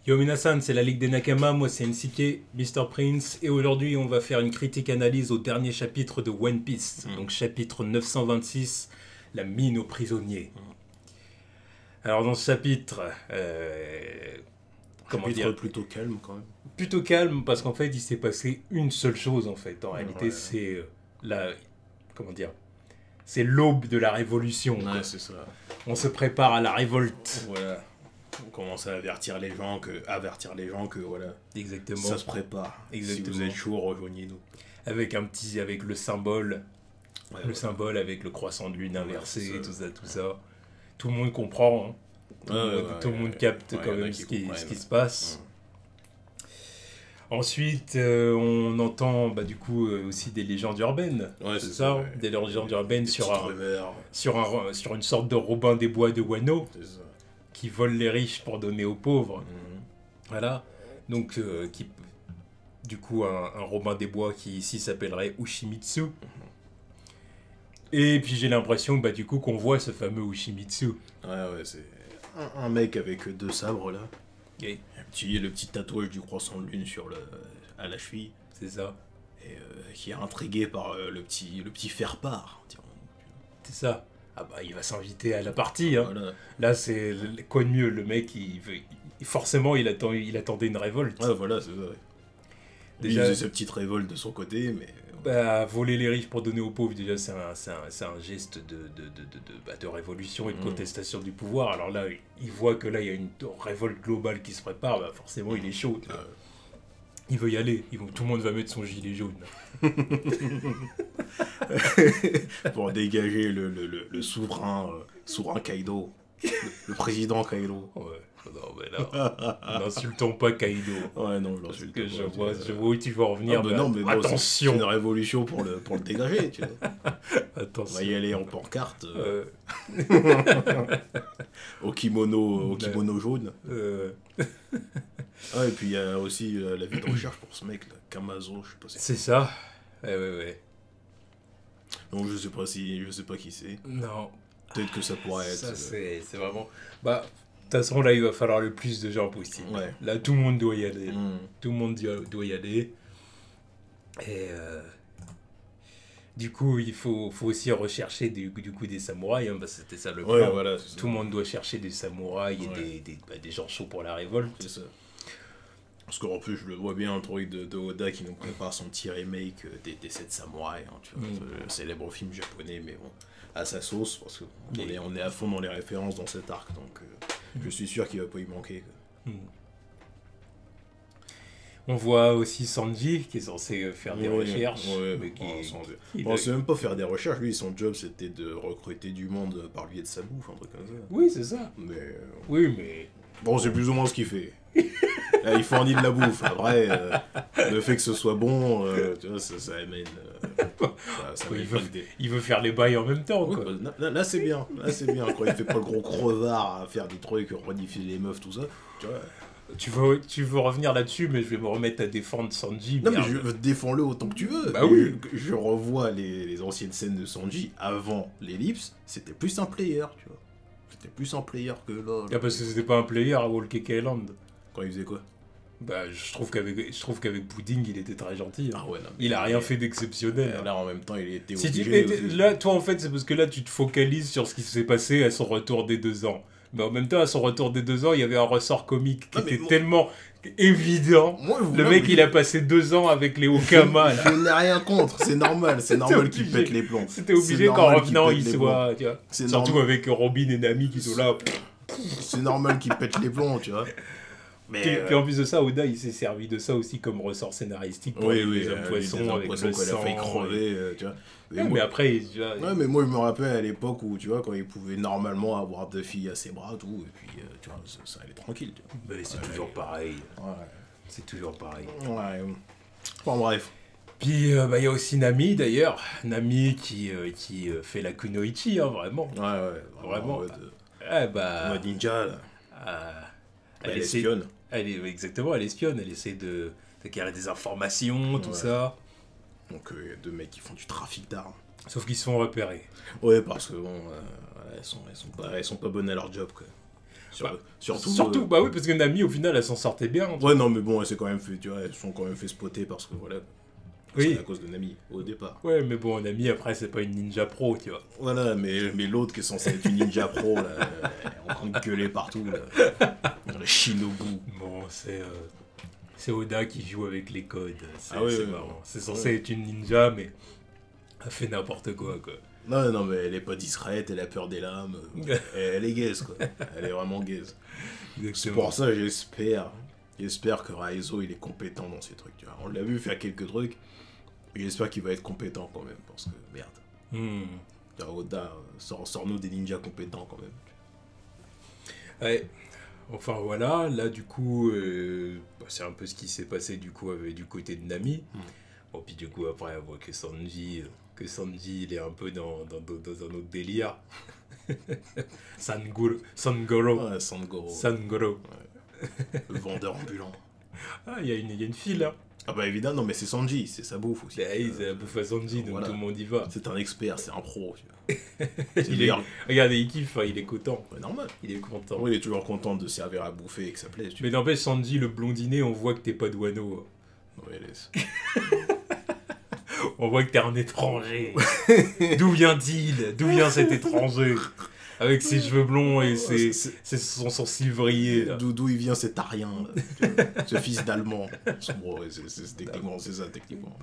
Yo Minasan, c'est la Ligue des Nakama, moi c'est NCK, Mr. Prince, et aujourd'hui on va faire une critique analyse au dernier chapitre de One Piece, donc chapitre 926, la mine aux prisonniers. Alors dans ce chapitre, comment dire, plutôt calme quand même. plutôt calme parce qu'en fait il s'est passé une seule chose en fait, en réalité c'est la, comment dire, c'est l'aube de la révolution. Ouais, c'est ça. On se prépare à la révolte. Voilà. On commence à avertir les gens que voilà. Exactement. Ça se prépare. Exactement. Si vous êtes chaud, rejoignez-nous. Avec le symbole, Ouais. symbole avec le croissant de lune inversé, Ouais, tout ça. Tout le monde comprend, hein. Tout le monde capte quand y en a même qui ce qui comprennent. se passe. Ensuite, on entend du coup aussi des légendes urbaines. Ouais, c'est ça, ouais. des légendes urbaines Des sur petites rumeurs. sur une sorte de Robin des Bois de Wano C'est ça. qui vole les riches pour donner aux pauvres. Mhm. Voilà. Donc, du coup, un Robin des Bois qui ici s'appellerait Ushimitsu. Et puis j'ai l'impression du coup qu'on voit ce fameux Ushimitsu. Ouais, c'est un mec avec deux sabres là. Et Le petit tatouage du croissant de lune à la cheville. c'est ça. Et qui est intrigué par le petit faire-part. C'est ça. Ah il va s'inviter à la partie. Hein. Voilà. Là, c'est quoi de mieux, le mec, forcément, il attendait une révolte. Ouais, voilà, c'est ça. Ouais. Déjà, il faisait sa petite révolte de son côté, mais... voler les riches pour donner aux pauvres, déjà, c'est un geste de révolution et de contestation du pouvoir. Alors là, il voit que là, il y a une révolte globale qui se prépare, forcément, il est chaud. Il veut y aller. Tout le monde va mettre son gilet jaune. pour dégager le souverain Kaido. Le président Kaido. Ouais. Non, mais là, n'insultons pas Kaido. Ouais, non, je l'insulte pas. Je vois où tu vas en venir. Non, mais bon, attention. c'est une révolution pour le dégager, tu vois. Attention. On va y aller en pancarte. au kimono jaune. Ah, et puis il y a aussi la vie de recherche pour ce mec, là, Kamazo, je sais pas si... C'est ça. Ouais. Donc je sais pas qui c'est. Non. Peut-être que ça pourrait être... Ça, c'est vraiment... de toute façon, là, il va falloir le plus de gens possible. Ouais. Là, tout le monde doit y aller. Mm. Tout le monde doit y aller. Et du coup, il faut aussi rechercher du coup des samouraïs. Hein, c'était ça le plan. Ouais, voilà, c'est ça. Tout le monde doit chercher des samouraïs et des gens chauds pour la révolte. C'est ça. Parce qu'en plus, je le vois bien, le truc de Oda qui nous prépare son petit remake des 7 samouraïs. Hein, tu vois, le célèbre film japonais, mais bon, à sa sauce, parce qu'on est à fond dans les références dans cet arc, donc je suis sûr qu'il va pas y manquer. Quoi. On voit aussi Sanji qui est censé faire des recherches. Ouais, mais c'est même pas faire des recherches, lui, son job c'était de recruter du monde par le biais de sa bouffe, un truc comme ça. Oui, c'est ça. Mais. Oui, mais. Bon, c'est plus ou moins ce qu'il fait. Il fournit de la bouffe. Après, le fait que ce soit bon, tu vois, ça amène. Il veut faire les bails en même temps. Oui, Quoi. là c'est bien. Là c'est bien. Quand il fait pas le gros crevard à faire des trucs, rediffuser les meufs, tout ça. Tu vois. Tu veux revenir là-dessus, mais je vais me remettre à défendre Sanji. Non, mais défends-le autant que tu veux. Bah oui. Je revois les anciennes scènes de Sanji avant l'ellipse. C'était plus un player, tu vois. C'était plus un player que là. Ah, parce que c'était pas un player à Whole Cake Island. Quand il faisait quoi? Je trouve qu'avec Pudding, il était très gentil. Hein. Ah ouais, non, il a rien fait d'exceptionnel. Là, en même temps, il était là, toi, en fait, c'est parce que là, tu te focalises sur ce qui s'est passé à son retour des 2 ans. Mais en même temps, à son retour des 2 ans, il y avait un ressort comique qui était tellement évident. Le mec, il a passé 2 ans avec les Okama. Je n'ai rien contre, c'est normal qu'il pète les plombs. C'était obligé qu'en revenant, il soit... Tu vois, surtout avec Robin et Nami qui sont là. C'est normal qu'il pète les plombs, tu vois. Mais puis en plus de ça, Oda, il s'est servi de ça aussi comme ressort scénaristique pour les hommes poissons avec le sang. Qu'elle a failli crever, tu vois. Mais après, tu vois... Ouais, mais moi, je me rappelle à l'époque où, tu vois, quand il pouvait normalement avoir 2 filles à ses bras, tout, et puis, tu vois, ça allait tranquille, tu vois. Mais c'est toujours pareil. Ouais. C'est toujours pareil. Ouais. Bon, bref. Puis, il y a aussi Nami, d'ailleurs. Nami qui fait la kunoichi, hein, vraiment. Ouais. Vraiment. Mode ninja, là. Elle espionne. Exactement, elle espionne. Elle essaie d'acquérir des informations, tout ça. Donc, il y a 2 mecs qui font du trafic d'armes. Sauf qu'ils se font repérer. Ouais, parce que bon, elles sont pas bonnes à leur job, quoi. Surtout, bah oui, parce que Nami, au final, elle s'en sortait bien. Ouais, non, mais bon, elle s'est quand même fait, tu vois, elles sont quand même fait spotter parce que voilà. Oui. C'est à cause de Nami, au départ. Ouais, mais bon, Nami, après, c'est pas une ninja pro, tu vois. Voilà, mais l'autre qui est censé être une ninja pro, là, elle est en train de gueuler partout, là. Le Shinobu. Bon, c'est Oda qui joue avec les codes. C'est marrant. C'est censé être une ninja, mais elle fait n'importe quoi. Non, mais elle est pas discrète, elle a peur des lames. Elle est gaze, quoi. Elle est vraiment gaze. C'est pour ça, j'espère que Raizo, il est compétent dans ces trucs, tu vois. On l'a vu faire quelques trucs, mais j'espère qu'il va être compétent quand même, parce que, merde. Oda, sors-nous des ninjas compétents quand même. Ouais. Enfin voilà, là du coup, c'est un peu ce qui s'est passé du coup du côté de Nami. Bon, puis du coup après on voit que Sanji il est un peu dans un autre délire. Sangoro. Ouais, Sangoro. Ouais. Le vendeur ambulant. Ah, il y a une fille là. Ah bah évidemment, non mais c'est Sanji, c'est sa bouffe aussi. C'est la bouffe à Sanji, donc voilà. Tout le monde y va. C'est un expert, c'est un pro. Regardez, il kiffe, il est content. Ouais, normal. Il est content. Oui, il est toujours content de servir à bouffer et que ça plaise. Mais n'empêche, Sanji, le blondinet, on voit que t'es pas de Wano. Ouais, laisse. On voit que t'es un étranger. D'où vient-il? D'où vient cet étranger? Avec ses cheveux blonds et son sourcil vrillé. D'où il vient cet arien, ce fils d'allemand. Bon, techniquement, c'est ça, techniquement.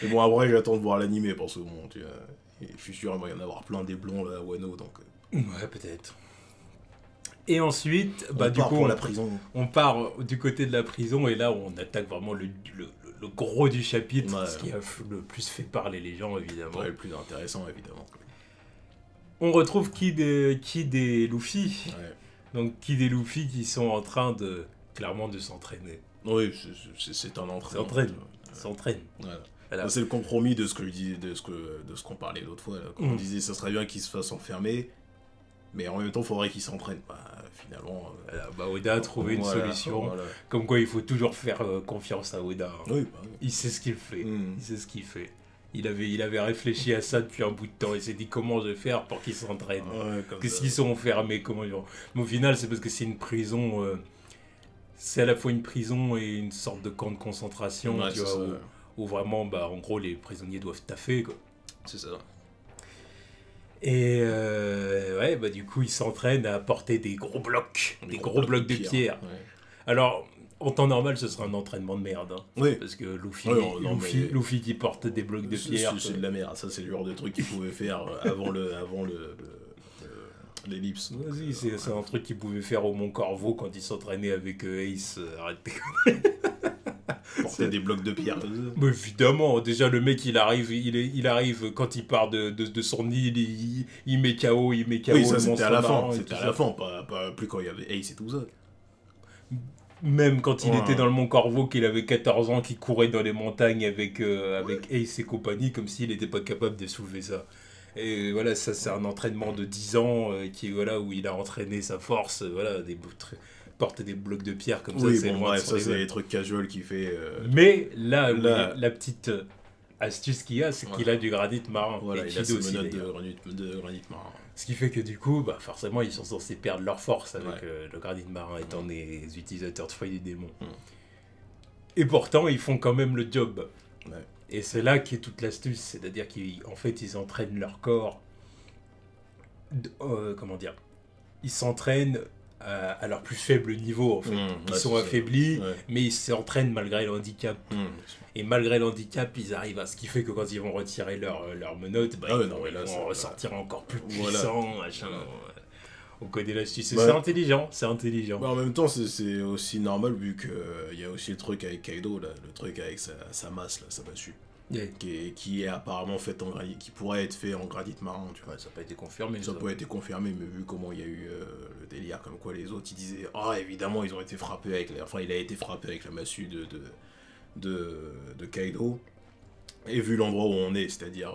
Mais bon, après, j'attends de voir l'animé parce que bon, tu vois, je suis sûr qu'il va y en avoir plein des blonds là à Wano, donc. Ouais, peut-être. Et ensuite, on part du côté de la prison et là on attaque vraiment le gros du chapitre, ce qui a le plus fait parler les gens évidemment. Ouais, le plus intéressant évidemment. On retrouve Kid et Luffy. Ouais. Donc Kid et Luffy qui sont en train clairement de s'entraîner. Oui, c'est un entraînement. S'entraîne. Voilà. C'est le compromis de ce que je disais, de ce qu'on parlait l'autre fois. Là, quand on disait ça serait bien qu'ils se fassent enfermer, mais en même temps il faudrait qu'ils s'entraînent. Finalement. Oda a trouvé une solution. Voilà. Comme quoi il faut toujours faire confiance à Oda. Hein. Oui, il sait ce qu'il fait. Il sait ce qu'il fait. Il avait réfléchi à ça depuis un bout de temps. Il s'est dit comment je vais faire pour qu'ils s'entraînent. Qu'est-ce qu'ils sont enfermés, comment ils vont. Mais au final, c'est parce que c'est une prison. C'est à la fois une prison et une sorte de camp de concentration, tu vois, où vraiment, en gros, les prisonniers doivent taffer, quoi. C'est ça. Et du coup, ils s'entraînent à porter des gros blocs, des gros blocs de pierre. Ouais. Alors, en temps normal, ce serait un entraînement de merde. Hein, oui. Parce que Luffy qui porte des blocs de pierre. C'est de la merde. Ça, c'est le genre de truc qu'il pouvait faire avant l'ellipse. Vas-y, c'est un truc qu'il pouvait faire au Mont Corvo quand il s'entraînait avec Ace. Arrêtez. Porter des blocs de pierre. Mais évidemment, déjà le mec il arrive quand il part de son île, il met KO, Oui, ça c'était à la fin, pas plus quand il y avait Ace et tout ça. Même quand il était dans le Mont Corvo, qu'il avait 14 ans, qu'il courait dans les montagnes avec Ace et compagnie, comme s'il n'était pas capable de soulever ça. Et voilà, ça c'est un entraînement de 10 ans où il a entraîné sa force, porter des blocs de pierre comme ça, c'est des trucs casual qu'il fait. Mais là, la petite astuce qu'il a, c'est qu'il a du granit marin. Voilà, il a ses menottes de granit marin. Ce qui fait que du coup, forcément, ils sont censés perdre leur force avec le granit marin étant des utilisateurs de feuilles du démon. Et pourtant, ils font quand même le job. Ouais. Et c'est là qu'est toute l'astuce, c'est-à-dire qu'en fait, ils entraînent leur corps. Ils s'entraînent à leur plus faible niveau, en fait. Ils sont affaiblis, mais ils s'entraînent malgré le handicap. Et malgré le handicap, ils arrivent à ce qui fait que quand ils vont retirer leur menottes, ils vont ressortir encore plus puissants, machin. On connaît l'astuce. C'est intelligent, c'est intelligent. En même temps, c'est aussi normal vu qu'il y a aussi le truc avec Kaido, là, le truc avec sa masse, là, sa massue. Yeah. Qui est apparemment fait en granit, qui pourrait être fait en granit marin, tu vois. Ouais, ça n'a pas été confirmé. Ça n'a pas été confirmé, mais vu comment il y a eu le délire, comme quoi les autres ils disaient évidemment ils ont été frappés avec il a été frappé avec la massue de Kaido. Et vu l'endroit où on est, c'est-à-dire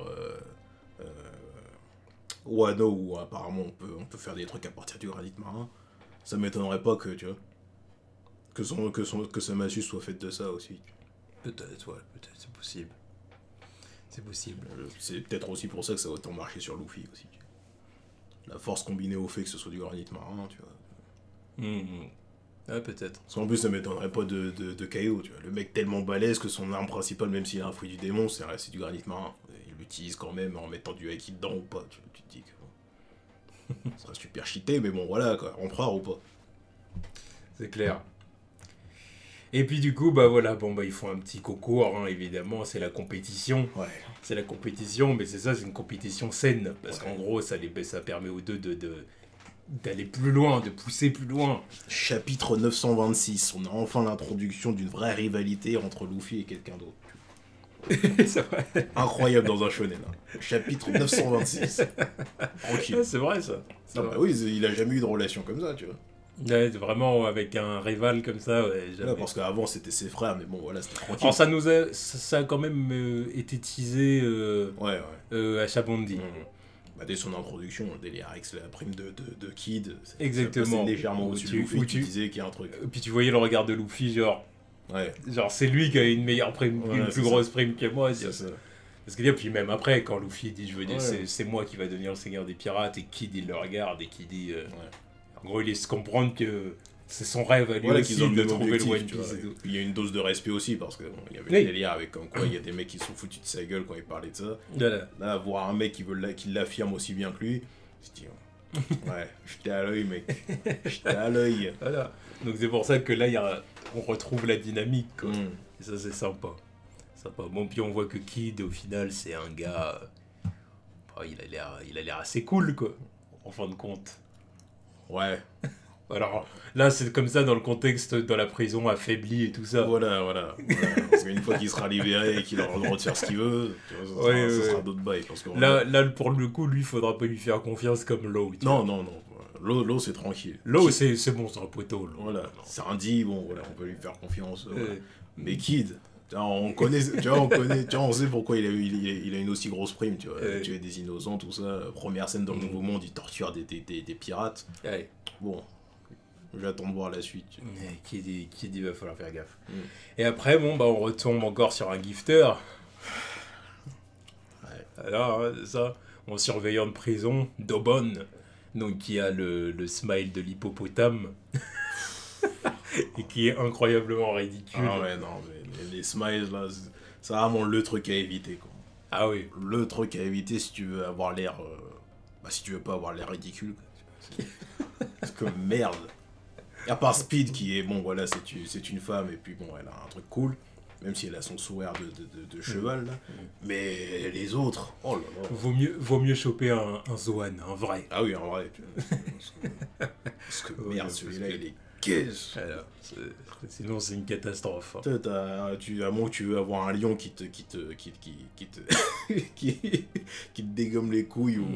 Wano, où apparemment on peut faire des trucs à partir du granit marin, ça m'étonnerait pas que tu vois que sa massue soit faite de ça aussi. Peut-être, c'est possible. C'est possible. C'est peut-être aussi pour ça que ça a autant marché sur Luffy aussi. La force combinée au fait que ce soit du granit marin, tu vois. Ouais, peut-être. Parce qu'en plus, ça m'étonnerait pas de Kaio, tu vois. Le mec tellement balèze que son arme principale, même s'il a un fruit du démon, c'est du granit marin. Il l'utilise quand même en mettant du haki dedans ou pas, tu te dis que bon, ça sera super cheaté, mais bon, voilà, quoi. Empereur ou pas. C'est clair. Et puis du coup, bah voilà, bon bah ils font un petit concours, hein, évidemment, c'est la compétition. Ouais. C'est la compétition, mais c'est ça, c'est une compétition saine. Parce Ouais. qu'en gros, ça permet aux deux d'aller plus loin, de pousser plus loin. Chapitre 926, on a enfin l'introduction d'une vraie rivalité entre Luffy et quelqu'un d'autre. C'est vrai. Incroyable dans un shonen. Hein. Chapitre 926. Tranquille. Ouais, c'est vrai ça. C'est Ah vrai. bah oui, il a jamais eu de relation comme ça, tu vois. Ouais, vraiment avec un rival comme ça, ouais, jamais. Là, parce qu'avant c'était ses frères, mais bon voilà, c'était tranquille. Alors ça a quand même été teasé Ouais, à Shabondi. Bah, dès son introduction, le délire avec la prime de Kid, Exactement. ça passait légèrement Où au-dessus de tu- Luffy, où tu tu- disais qu'il y a un truc. Puis tu voyais le regard de Luffy, genre Ouais, c'est lui qui a une meilleure prime, Ouais, une c'est plus ça. grosse prime que moi. c'est ça. Parce que puis même après, quand Luffy dit je veux dire, Ouais. c'est moi qui va devenir le seigneur des pirates, et Kid il le regarde et qui dit Ouais. en gros il laisse comprendre que c'est son rêve à lui Voilà aussi qu'ils ont le de même trouver le objectif, One tu vois. Piece et tout. Puis il y a une dose de respect aussi, parce que bon, il y avait Oui. le délire avec comme quoi il y a des mecs qui se sont foutus de sa gueule quand il parlait de ça. Voilà. Là, voir un mec qui l'affirme aussi bien que lui, je dis, ouais, j'étais à l'œil, mec. J'étais à l'œil. Voilà. Donc c'est pour ça que là on retrouve la dynamique quoi. Et ça c'est sympa. Sympa. Bon puis on voit que Kid au final c'est un gars il a l'air assez cool quoi en fin de compte. Ouais, Alors là c'est comme ça dans le contexte dans la prison affaiblie et tout ça. voilà. Parce qu'une fois qu'il sera libéré et qu'il aura le droit de faire ce qu'il veut, tu vois, ça sera d'autres bails. Parce que Là pour le coup lui faudra pas lui faire confiance comme Law. tu vois. non. L'eau, c'est tranquille. Law c'est bon c'est un poteau. Law. Voilà, c'est un dit, bon, voilà, on peut lui faire confiance. Voilà. Euh, Mais Kid, on connaît, tu vois, on sait pourquoi il a une aussi grosse prime, tu vois. Tuer des innocents, tout ça. Première scène dans le Nouveau Monde, il torture des pirates. ouais. Bon, j'attends de voir la suite. Tu vois. Kid il va falloir faire gaffe. Et après bon bah on retombe encore sur un gifter. Ouais. Alors c'est ça, mon surveillant de prison, Dobon, donc qui a le smile de l'hippopotame et qui est incroyablement ridicule. Ah ouais, non, mais les smiles, là, c'est vraiment le truc à éviter, quoi. Ah oui. Le truc à éviter si tu veux avoir l'air... si tu veux pas avoir l'air ridicule, quoi. Parce que merde. À part Speed qui est, bon voilà, c'est une femme et puis bon, elle a un truc cool, même si elle a son sourire de cheval, là. Mais les autres, oh là là. Vaut mieux choper un Zoan, un vrai. Ah oui, en vrai. Parce que merde, celui-là, il est caisse. Voilà, sinon c'est une catastrophe. Hein. À moins que tu veux avoir un lion qui te qui te dégomme les couilles ou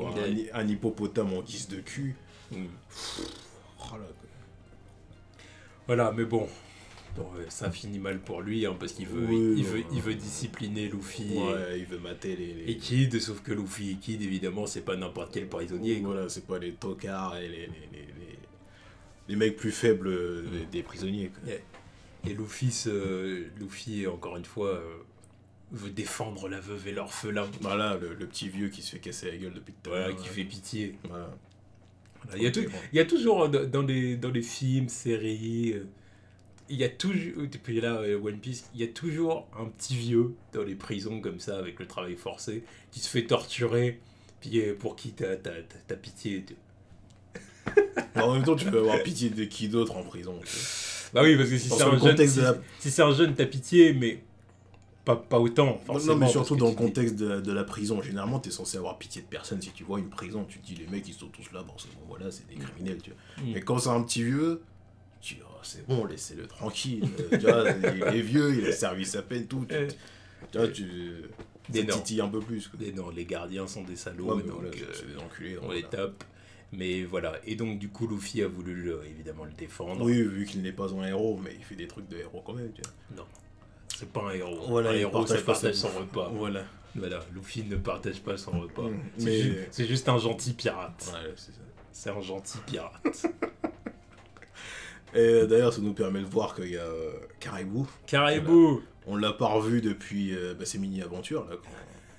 un hippopotame en guise de cul. Oh là, quoi. Voilà, mais bon. Bon, ça finit mal pour lui, hein, parce qu'il veut, il veut discipliner Luffy Ouais, il veut mater et Kid, sauf que Luffy et Kid, évidemment, c'est pas n'importe quel prisonnier. Quoi. Voilà, c'est pas les tocards et les mecs plus faibles des prisonniers. Quoi. Yeah. Et Luffy, encore une fois, veut défendre la veuve et l'orphelin. Voilà, le petit vieux qui se fait casser la gueule depuis tout à Voilà, l'heure. qui fait pitié. Voilà. Voilà, il y a toujours dans les films, séries, il y a toujours, depuis là, One Piece, il y a toujours un petit vieux dans les prisons comme ça, avec le travail forcé, qui se fait torturer, puis pour qui t'as pitié. En même temps, tu peux avoir pitié de qui d'autre en prison. Tu vois. Bah oui, parce que si Dans c'est le un jeune, contexte de la- si c'est un jeune, t'as pitié, mais pas autant, forcément. Non, mais parce surtout que dans le tu dis- contexte de la prison. Généralement, t'es censé avoir pitié de personne. Si tu vois une prison, tu te dis les mecs ils sont tous là, bon, c'est bon, voilà, c'est des criminels. Tu vois. Mais quand c'est un petit vieux, tu dis oh, c'est bon, laissez-le tranquille. Tu vois, il est vieux, il a servi sa peine, tout. Tu vois, Des ça normes. titille un peu plus. Quoi. Non, les gardiens sont des salauds, Ouais, mais donc voilà, c'est des enculés. on les tape. Mais voilà, et donc du coup Luffy a voulu évidemment le défendre. Oui, vu qu'il n'est pas un héros, mais il fait des trucs de héros quand même. Tu vois. Non, c'est pas un héros. Voilà, un il héros, ça partage pas partage sa son repas. Voilà. Voilà, Luffy ne partage pas son repas. Mais C'est juste un gentil pirate. ouais, c'est ça. C'est un gentil pirate. Et d'ailleurs, ça nous permet de voir qu'il y a Caribou. Caribou. On l'a pas revu depuis ses mini-aventures. Là,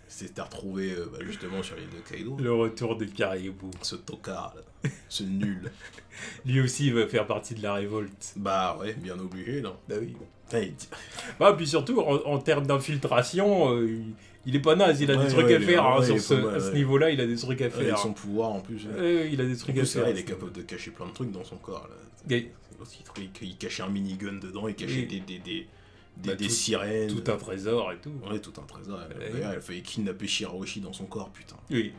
C'était retrouvé justement sur l'île de Kaido. Le retour des caribous. Ce tocard, là. Ce nul. Lui aussi, il va faire partie de la révolte. Bah ouais, bien obligé, là. Bah oui. Putain, Bah, puis surtout, en termes d'infiltration, il est pas naze, il a des trucs à faire. Hein, à ce niveau-là, il a des trucs à faire. Avec son pouvoir en plus. Il a des trucs à faire. C'est vrai, il est capable de cacher plein de trucs dans son corps. Là. Il cachait un minigun dedans, il cachait des sirènes. Tout un trésor et tout. Ouais, tout un trésor. D'ailleurs, il a failli kidnapper Shirahoshi dans son corps, putain. Oui.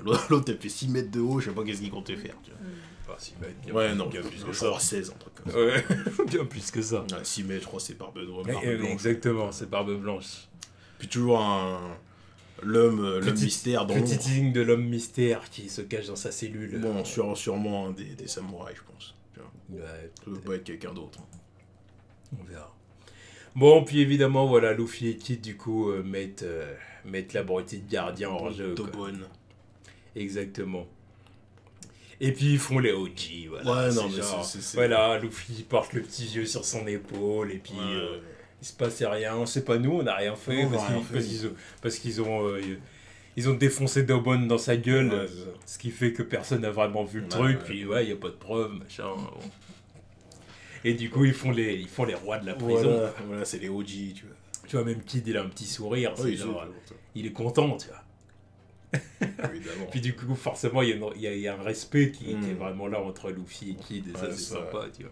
L'autre, elle fait 6 mètres de haut, je sais pas qu'est-ce qu'il comptait faire. Tu vois. Enfin, 6 mètres, bien, non, bien plus que ça. 16, un truc comme ça. Ouais, bien plus que ça. Ouais, 6 mètres, je crois, c'est barbe blanche. Exactement, c'est barbe blanche. Puis toujours l'homme mystère dans l'ombre. Petite ligne de l'homme mystère qui se cache dans sa cellule. Bon, sûrement un des samouraïs, je pense. Ouais, ça peut pas être quelqu'un d'autre. On verra. Bon, puis évidemment, voilà, Luffy et Kid, du coup, mettent l'abruti de gardien en jeu. Tobone. Exactement. Et puis ils font les OG, voilà. Ouais, non, mais c'est... Voilà, Luffy porte le petit vieux sur son épaule, et puis il se passait rien. C'est pas nous, on n'a rien fait, parce qu'ils ont défoncé Dobon dans sa gueule, ouais, ce qui fait que personne n'a vraiment vu le truc, puis il n'y a pas de preuve, machin. Bon. Et du coup, ils font les rois de la prison. Voilà, c'est les OG, tu vois. Tu vois, même Kid, il a un petit sourire, il est content, tu vois. Évidemment. Puis du coup, forcément, il y a un respect qui est vraiment là entre Luffy et Kid, et ça, c'est sympa, tu vois.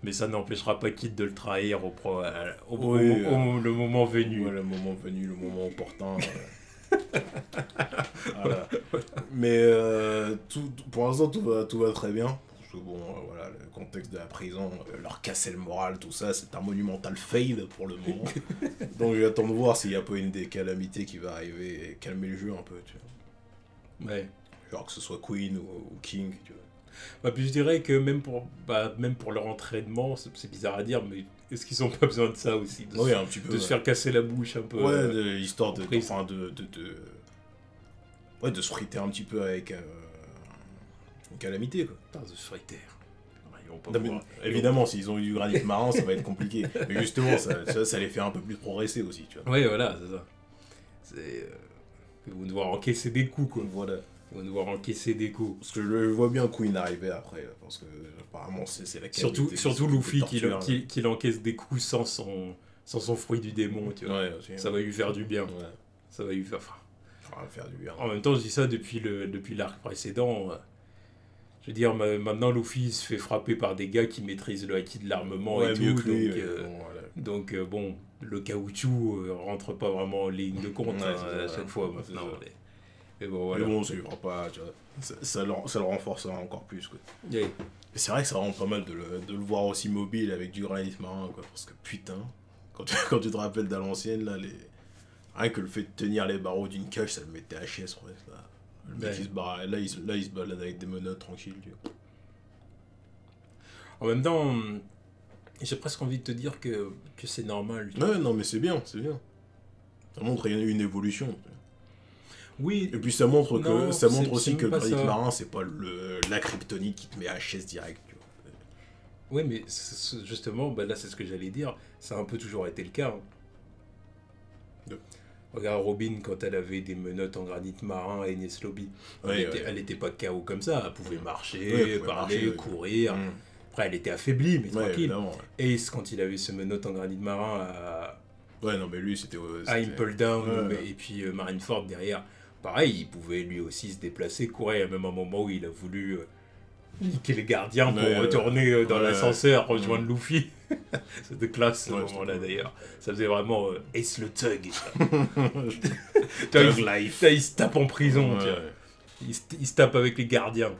Mais ça n'empêchera pas Kid de le trahir le moment venu. Ouais, le moment venu, le moment opportun. Voilà. Mais pour l'instant, tout va très bien. Parce que bon, voilà, le contexte de la prison, leur casser le moral, tout ça, c'est un monumental fail pour le moment. Donc j'attends de voir s'il n'y a pas une des calamités qui va arriver et calmer le jeu un peu, tu vois. Ouais. Genre que ce soit Queen ou King, tu vois. Bah, puis je dirais que même pour leur entraînement, c'est bizarre à dire, mais est-ce qu'ils n'ont pas besoin de ça aussi, un petit peu, se faire casser la bouche un peu. Ouais, histoire de se friter un petit peu avec une calamité, quoi. Pas de se friter. Évidemment, s'ils ont eu du granit marin, ça va être compliqué. Mais justement, ça les fait un peu plus progresser aussi, tu vois. Oui, voilà, c'est ça. Ils vont devoir encaisser des coups, quoi. Voilà. Ils vont devoir encaisser des coups. Parce que je vois bien Queen arriver après, parce que apparemment c'est la qualité. Surtout Luffy qui encaisse des coups sans son fruit du démon, tu vois. Ouais, aussi, ça va lui faire du bien. Ouais. Ça va lui faire... faire du bien. En même temps, je dis ça depuis l'arc précédent. Je veux dire, maintenant Luffy se fait frapper par des gars qui maîtrisent le haki de l'armement et tout. Donc, bon, le caoutchouc rentre pas vraiment en ligne de compte à chaque fois maintenant. Mais bon, voilà. Mais bon, ça lui fera pas, tu vois. Ça le renforcera encore plus, quoi. Yeah. C'est vrai que ça rend pas mal de le voir aussi mobile avec du granit marin, quoi. Parce que putain, quand tu te rappelles d'à l'ancienne, là, rien que le fait de tenir les barreaux d'une cage, ça le mettait à chier, presque, là. Le mec, il se barre, là, il se balade avec des menottes tranquilles, tu vois. En même temps, j'ai presque envie de te dire que c'est normal. Ouais, non, mais c'est bien. Ça montre qu'il y a une évolution. Oui. Et puis ça montre aussi que le granit marin, c'est pas la kryptonite qui te met à HS direct, tu vois. Oui, mais justement, là, c'est ce que j'allais dire. Ça a un peu toujours été le cas. Regarde Robin, quand elle avait des menottes en granit marin et Enies Lobby, elle était pas KO comme ça. Elle pouvait marcher, parler, courir. Après, elle était affaiblie, mais tranquille. Ace, quand il avait ce menottes en granit marin Ouais, non, mais lui, c'était... Impel Down, et puis Marineford derrière. Pareil, il pouvait lui aussi se déplacer, courir. Même à un moment où il a voulu niquer les gardiens pour retourner dans l'ascenseur, rejoindre Luffy. C'était classe ce moment-là d'ailleurs. Ça faisait vraiment Ace le Thug. Thug life. Il se tape en prison. Il se tape avec les gardiens.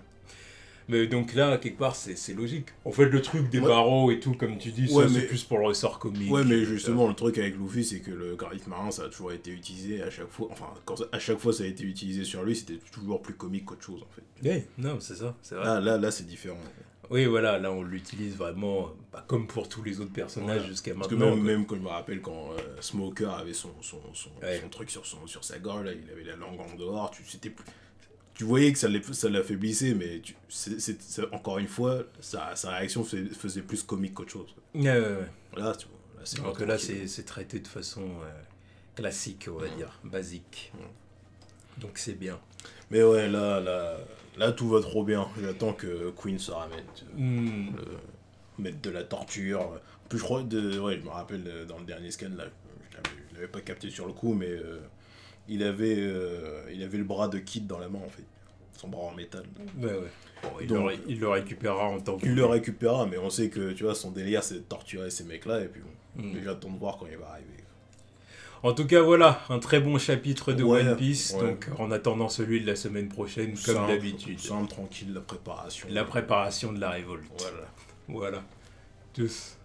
Mais donc là, quelque part, c'est logique. En fait, le truc des barreaux et tout, comme tu dis, c'est plus pour le ressort comique. Ouais, mais justement, le truc avec Luffy, c'est que le granit marin, ça a toujours été utilisé à chaque fois. Enfin, à chaque fois ça a été utilisé sur lui, c'était toujours plus comique qu'autre chose, en fait. Ouais, non, c'est ça, c'est vrai. Là, c'est différent. Oui, voilà, là, on l'utilise vraiment, comme pour tous les autres personnages jusqu'à maintenant. Parce que même quand je me rappelle, quand Smoker avait son truc sur sa gorge, là, il avait la langue en dehors, tu voyais que ça l'affaiblissait, mais encore une fois, sa réaction faisait plus comique qu'autre chose. Ouais. Là, tu vois, alors que là, c'est traité de façon Classique, on va dire, basique. Donc c'est bien. Mais ouais, là, tout va trop bien. J'attends que Queen se ramène. Mettre de la torture. En plus, je crois, ouais, je me rappelle dans le dernier scan, là, je l'avais pas capté sur le coup, mais il avait le bras de Kid dans la main, en fait. Son bras en métal. Ouais. Bon, il le récupérera en tant que... Il le récupérera, mais on sait que, tu vois, son délire, c'est de torturer ces mecs-là, et puis bon, j'attends de voir quand il va arriver. En tout cas, voilà, un très bon chapitre de Ouais, One Piece. ouais. Donc, en attendant celui de la semaine prochaine, comme d'habitude. Simple, tranquille, la préparation. La préparation de la révolte. Voilà. Voilà. Tchuss.